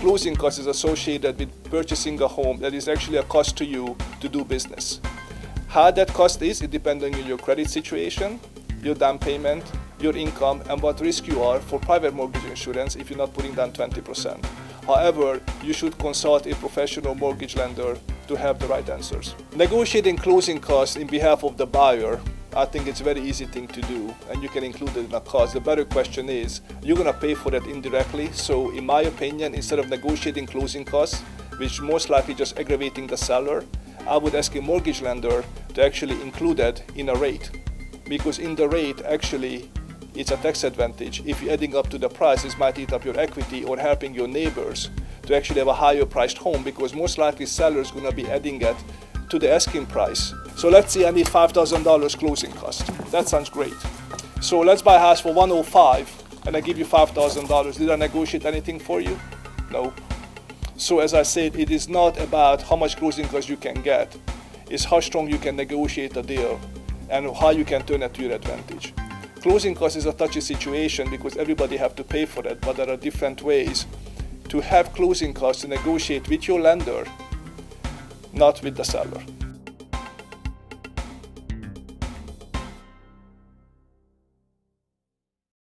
closing cost is associated with purchasing a home that is actually a cost to you to do business. How that cost is, it depends on your credit situation, your down payment, your income, and what risk you are for private mortgage insurance if you're not putting down 20%. However, you should consult a professional mortgage lender to have the right answers. Negotiating closing costs in behalf of the buyer, I think it's a very easy thing to do, and you can include it in a cost. The better question is, you're going to pay for that indirectly. So in my opinion, instead of negotiating closing costs, which most likely just aggravating the seller, I would ask a mortgage lender to actually include that in a rate. Because in the rate, actually, it's a tax advantage. If you're adding up to the price, this might eat up your equity or helping your neighbors to actually have a higher priced home, because most likely sellers going to be adding it to the asking price. So let's say I need $5,000 closing cost. That sounds great. So let's buy a house for $105 and I give you $5,000. Did I negotiate anything for you? No. So as I said, it is not about how much closing cost you can get. It's how strong you can negotiate a deal and how you can turn it to your advantage. Closing cost is a touchy situation because everybody have to pay for it, but there are different ways to have closing costs to negotiate with your lender, not with the seller.